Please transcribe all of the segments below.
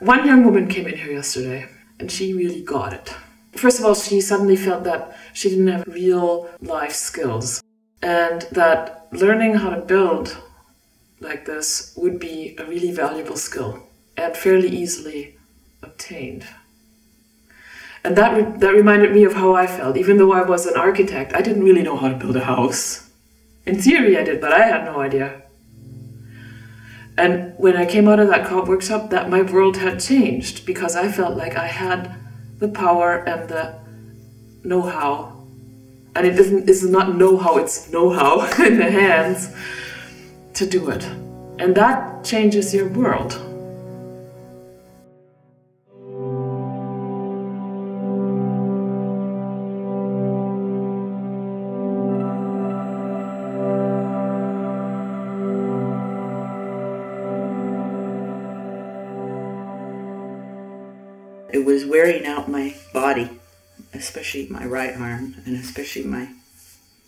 One young woman came in here yesterday and she really got it. First of all, she suddenly felt that she didn't have real life skills and that learning how to build like this would be a really valuable skill and fairly easily obtained. And that reminded me of how I felt. Even though I was an architect, I didn't really know how to build a house. In theory I did, but I had no idea. And when I came out of that co-op workshop, that my world had changed because I felt like I had the power and the know-how. And it's not know-how, it's know-how in the hands to do it. And that changes your world. It was wearing out my body, especially my right arm, and especially my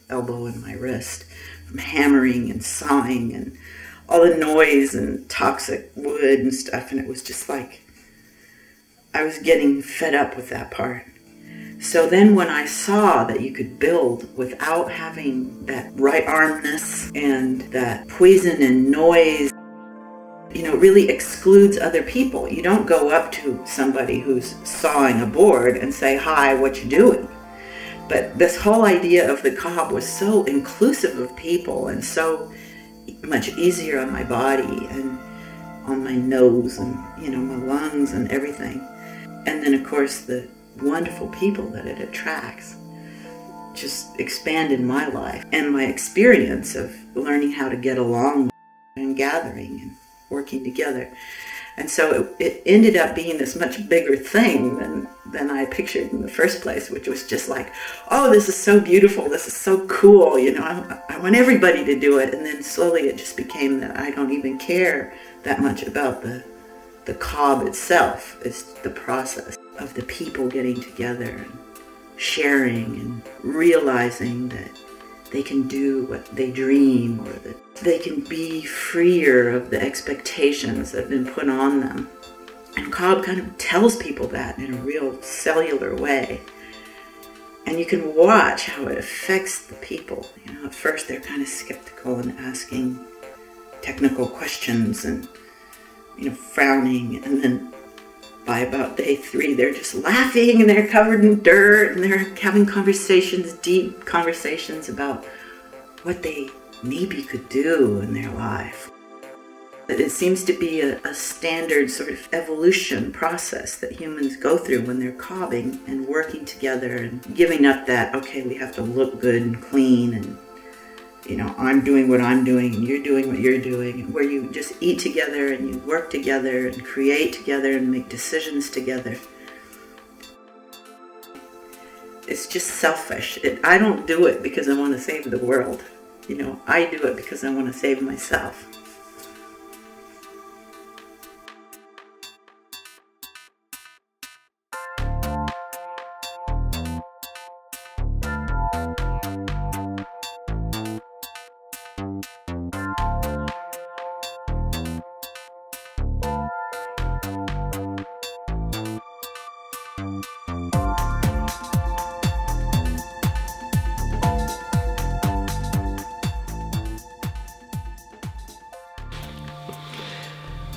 elbow and my wrist, from hammering and sawing and all the noise and toxic wood and stuff, and it was just like, I was getting fed up with that part. So then when I saw that you could build without having that right armness and that poison and noise, you know, really excludes other people. You don't go up to somebody who's sawing a board and say, "Hi, what you doing?" But this whole idea of the co-op was so inclusive of people and so much easier on my body and on my nose and, you know, my lungs and everything. And then, of course, the wonderful people that it attracts just expanded my life and my experience of learning how to get along and gathering and working together. And so it ended up being this much bigger thing than I pictured in the first place, which was just like, oh, this is so beautiful, this is so cool, you know, I want everybody to do it. And then slowly it just became that I don't even care that much about the cob itself. It's the process of the people getting together and sharing and realizing that they can do what they dream, or that they can be freer of the expectations that have been put on them. And cob kind of tells people that in a real cellular way. And you can watch how it affects the people. You know, at first they're kind of skeptical and asking technical questions and, you know, frowning, and then by about day 3, they're just laughing and they're covered in dirt and they're having conversations, deep conversations about what they maybe could do in their life. It seems to be a standard sort of evolution process that humans go through when they're cobbing and working together and giving up that, okay, we have to look good and clean and, you know, I'm doing what I'm doing and you're doing what you're doing, and where you just eat together and you work together and create together and make decisions together. It's just selfish. I don't do it because I want to save the world. You know, I do it because I want to save myself.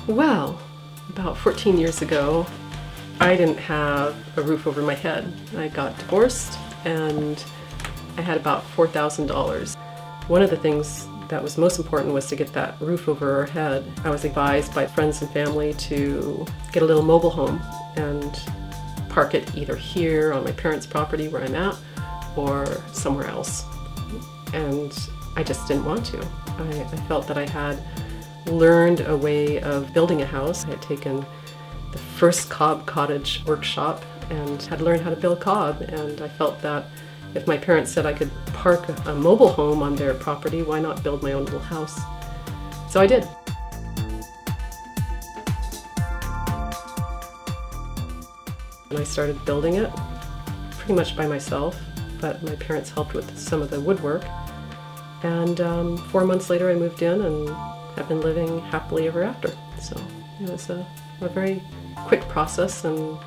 Well, about 14 years ago, I didn't have a roof over my head. I got divorced and I had about $4,000. One of the things that was most important was to get that roof over our head. I was advised by friends and family to get a little mobile home and park it either here on my parents' property where I'm at or somewhere else. And I just didn't want to. I felt that I had learned a way of building a house. I had taken the first cob cottage workshop and had learned how to build cob, and I felt that if my parents said I could park a mobile home on their property, why not build my own little house? So I did. And I started building it pretty much by myself, but my parents helped with some of the woodwork. And 4 months later I moved in and have been living happily ever after. So it was a very quick process, and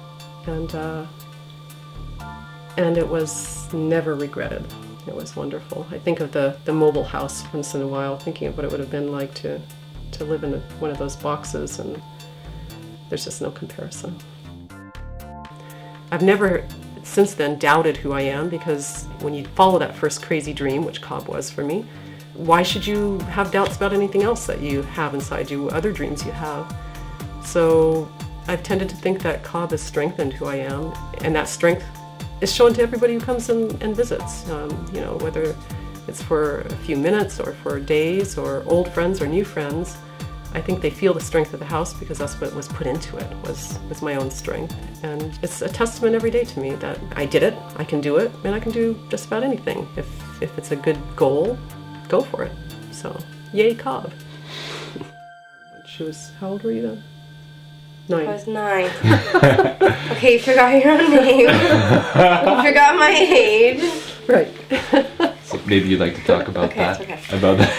it was never regretted. It was wonderful. I think of the mobile house once in a while, thinking of what it would have been like to live in one of those boxes, and there's just no comparison. I've never since then doubted who I am, because when you follow that first crazy dream, which Cobb was for me, why should you have doubts about anything else that you have inside you, other dreams you have? So I've tended to think that Cobb has strengthened who I am, and that strength is shown to everybody who comes and visits, you know, whether it's for a few minutes or for days, or old friends or new friends. I think they feel the strength of the house because that's what was put into it, was my own strength. And it's a testament every day to me that I did it, I can do it, and I can do just about anything. If it's a good goal, go for it. So, yay Cobb. She was, how old were you then? 9. I was 9. Okay, you forgot your own name. You forgot my age. Right. So maybe you'd like to talk about that. Okay. About that.